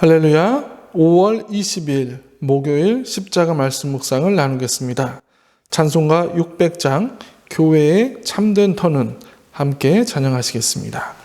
할렐루야. 5월 20일 목요일 십자가 말씀 묵상을 나누겠습니다. 찬송가 600장 교회의 참된 터는 함께 찬양하시겠습니다.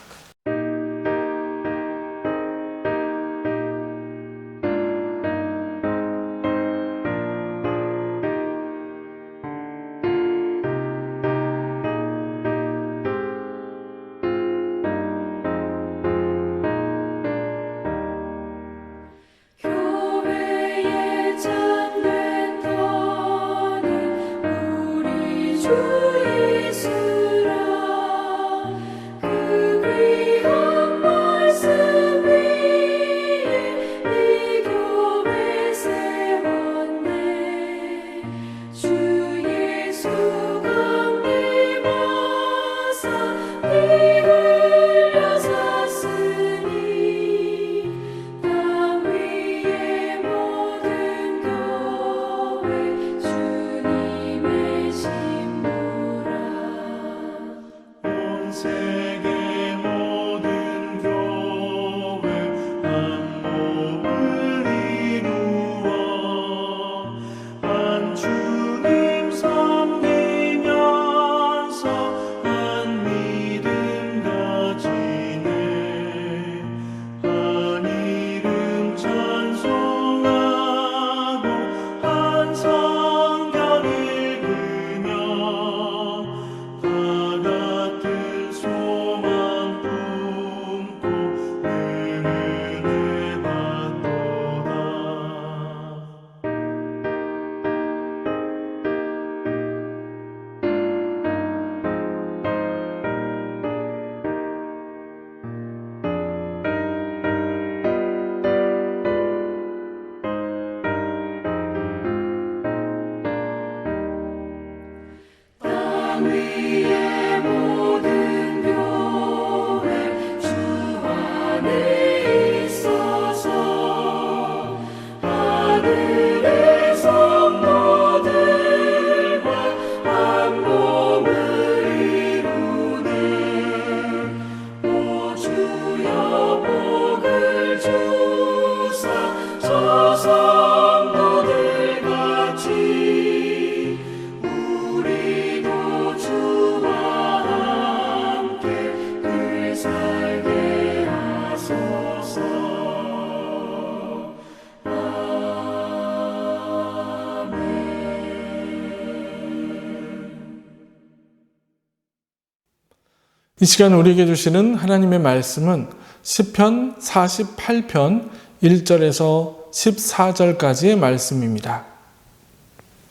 이 시간 우리에게 주시는 하나님의 말씀은 시편 48편 1절에서 14절까지의 말씀입니다.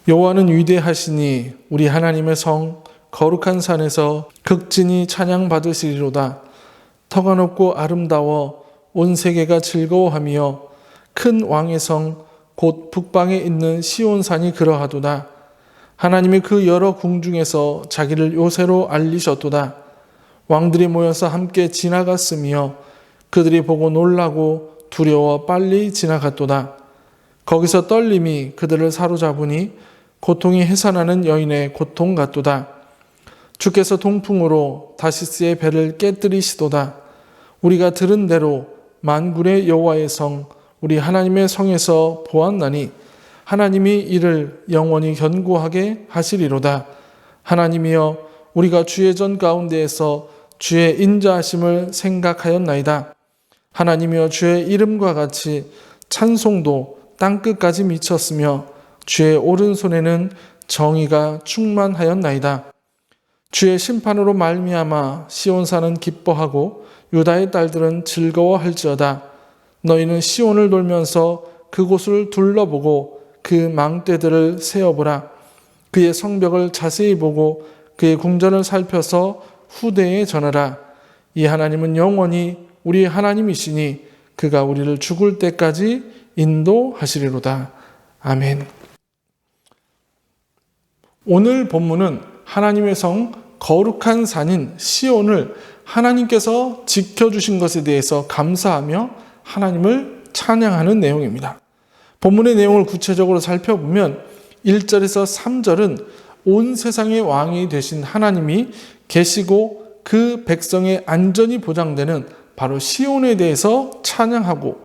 여호와는 위대하시니 우리 하나님의 성 거룩한 산에서 극진히 찬양받으시리로다. 터가 높고 아름다워 온 세계가 즐거워하며 큰 왕의 성 곧 북방에 있는 시온산이 그러하도다. 하나님이 그 여러 궁중에서 자기를 요새로 알리셨도다. 왕들이 모여서 함께 지나갔으며 그들이 보고 놀라고 두려워 빨리 지나갔도다. 거기서 떨림이 그들을 사로잡으니 고통이 해산하는 여인의 고통 같도다. 주께서 동풍으로 다시스의 배를 깨뜨리시도다. 우리가 들은 대로 만군의 여호와의 성 우리 하나님의 성에서 보았나니 하나님이 이를 영원히 견고하게 하시리로다. 하나님이여 우리가 주의 전 가운데에서 주의 인자하심을 생각하였나이다. 하나님이여 주의 이름과 같이 찬송도 땅끝까지 미쳤으며 주의 오른손에는 정의가 충만하였나이다. 주의 심판으로 말미암아 시온산은 기뻐하고 유다의 딸들은 즐거워할지어다. 너희는 시온을 돌면서 그곳을 둘러보고 그 망대들을 세어보라. 그의 성벽을 자세히 보고 그의 궁전을 살펴서 후대에 전하라. 이 하나님은 영원히 우리 하나님이시니 그가 우리를 죽을 때까지 인도하시리로다. 아멘. 오늘 본문은 하나님의 성 거룩한 산인 시온을 하나님께서 지켜주신 것에 대해서 감사하며 하나님을 찬양하는 내용입니다. 본문의 내용을 구체적으로 살펴보면 1절에서 3절은 온 세상의 왕이 되신 하나님이 계시고 그 백성의 안전이 보장되는 바로 시온에 대해서 찬양하고,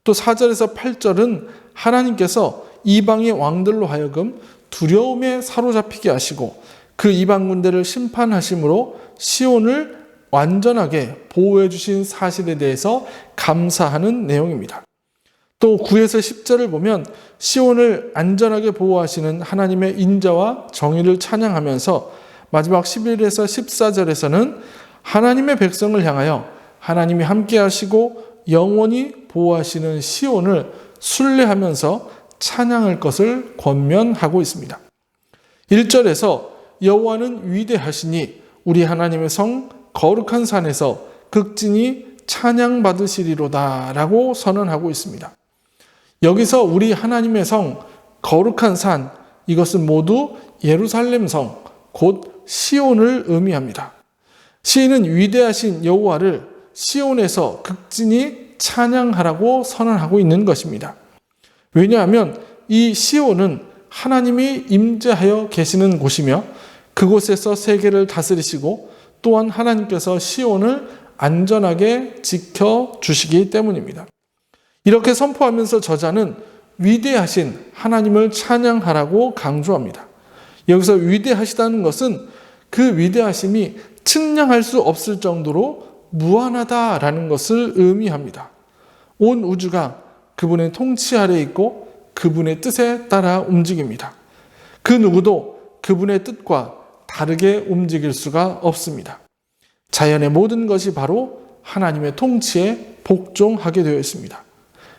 또 4절에서 8절은 하나님께서 이방의 왕들로 하여금 두려움에 사로잡히게 하시고 그 이방 군대를 심판하심으로 시온을 완전하게 보호해 주신 사실에 대해서 감사하는 내용입니다. 또 9에서 10절을 보면 시온을 안전하게 보호하시는 하나님의 인자와 정의를 찬양하면서 마지막 11에서 14절에서는 하나님의 백성을 향하여 하나님이 함께 하시고 영원히 보호하시는 시온을 순례하면서 찬양할 것을 권면하고 있습니다. 1절에서 여호와는 위대하시니 우리 하나님의 성 거룩한 산에서 극진히 찬양받으시리로다 라고 선언하고 있습니다. 여기서 우리 하나님의 성 거룩한 산, 이것은 모두 예루살렘 성 곧 시온을 의미합니다. 시인은 위대하신 여호와를 시온에서 극진히 찬양하라고 선언하고 있는 것입니다. 왜냐하면 이 시온은 하나님이 임재하여 계시는 곳이며 그곳에서 세계를 다스리시고 또한 하나님께서 시온을 안전하게 지켜주시기 때문입니다. 이렇게 선포하면서 저자는 위대하신 하나님을 찬양하라고 강조합니다. 여기서 위대하시다는 것은 그 위대하심이 측량할 수 없을 정도로 무한하다라는 것을 의미합니다. 온 우주가 그분의 통치 아래 있고 그분의 뜻에 따라 움직입니다. 그 누구도 그분의 뜻과 다르게 움직일 수가 없습니다. 자연의 모든 것이 바로 하나님의 통치에 복종하게 되어 있습니다.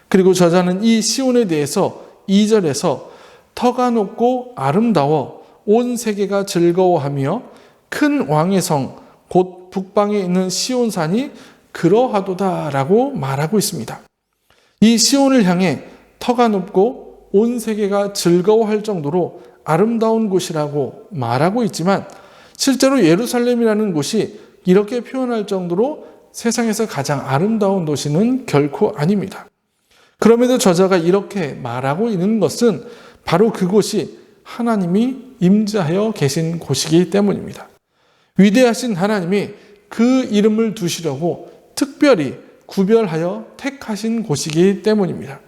그리고 저자는 이 시온에 대해서 2절에서 터가 높고 아름다워 온 세계가 즐거워하며 큰 왕의 성 곧 북방에 있는 시온산이 그러하도다라고 말하고 있습니다. 이 시온을 향해 터가 높고 온 세계가 즐거워할 정도로 아름다운 곳이라고 말하고 있지만 실제로 예루살렘이라는 곳이 이렇게 표현할 정도로 세상에서 가장 아름다운 도시는 결코 아닙니다. 그럼에도 저자가 이렇게 말하고 있는 것은 바로 그곳이 하나님이 임재하여 계신 곳이기 때문입니다. 위대하신 하나님이 그 이름을 두시려고 특별히 구별하여 택하신 곳이기 때문입니다.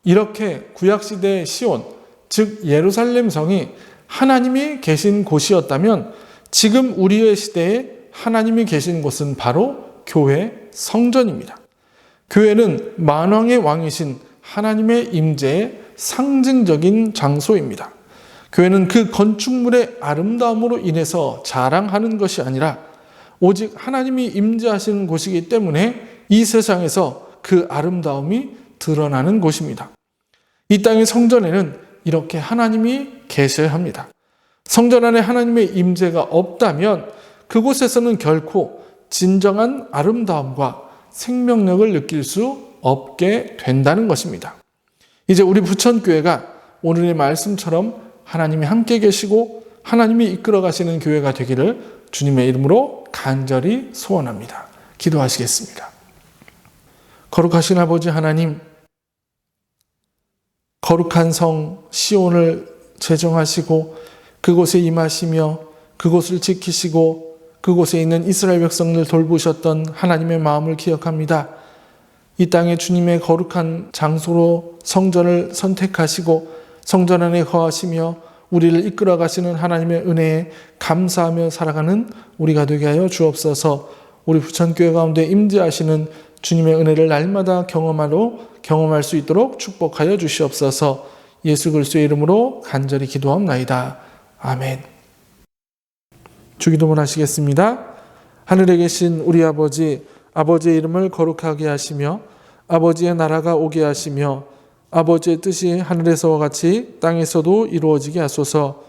이렇게 구약시대의 시온, 즉 예루살렘 성이 하나님이 계신 곳이었다면 지금 우리의 시대에 하나님이 계신 곳은 바로 교회 성전입니다. 교회는 만왕의 왕이신 하나님의 임재의 상징적인 장소입니다. 교회는 그 건축물의 아름다움으로 인해서 자랑하는 것이 아니라 오직 하나님이 임재하시는 곳이기 때문에 이 세상에서 그 아름다움이 드러나는 곳입니다. 이 땅의 성전에는 이렇게 하나님이 계셔야 합니다. 성전 안에 하나님의 임재가 없다면 그곳에서는 결코 진정한 아름다움과 생명력을 느낄 수 없게 된다는 것입니다. 이제 우리 부천교회가 오늘의 말씀처럼 하나님이 함께 계시고 하나님이 이끌어 가시는 교회가 되기를 주님의 이름으로 간절히 소원합니다. 기도하시겠습니다. 거룩하신 아버지 하나님, 거룩한 성 시온을 제정하시고 그곳에 임하시며 그곳을 지키시고 그곳에 있는 이스라엘 백성들 돌보셨던 하나님의 마음을 기억합니다. 이 땅에 주님의 거룩한 장소로 성전을 선택하시고 성전 안에 거하시며 우리를 이끌어 가시는 하나님의 은혜에 감사하며 살아가는 우리가 되게 하여 주옵소서. 우리 부천교회 가운데 임재하시는 주님의 은혜를 날마다 경험할 수 있도록 축복하여 주시옵소서. 예수 그리스도의 이름으로 간절히 기도합나이다. 아멘. 주기도문 하시겠습니다. 하늘에 계신 우리 아버지, 아버지의 이름을 거룩하게 하시며 아버지의 나라가 오게 하시며 아버지의 뜻이 하늘에서와 같이 땅에서도 이루어지게 하소서.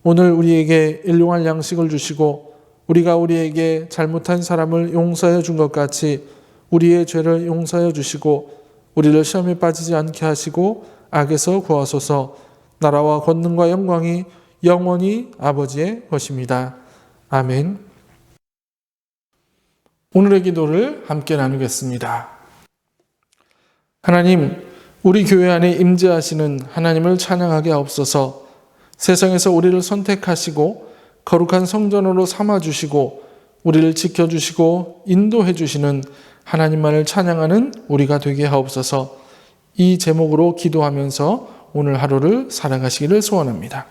오늘 우리에게 일용할 양식을 주시고 우리가 우리에게 잘못한 사람을 용서하여 준 것 같이 우리의 죄를 용서하여 주시고 우리를 시험에 빠지지 않게 하시고 악에서 구하소서. 나라와 권능과 영광이 영원히 아버지의 것입니다. 아멘. 오늘의 기도를 함께 나누겠습니다. 하나님, 우리 교회 안에 임재하시는 하나님을 찬양하게 하옵소서. 세상에서 우리를 선택하시고 거룩한 성전으로 삼아주시고 우리를 지켜주시고 인도해 주시는 하나님만을 찬양하는 우리가 되게 하옵소서. 이 제목으로 기도하면서 오늘 하루를 살아가시기를 소원합니다.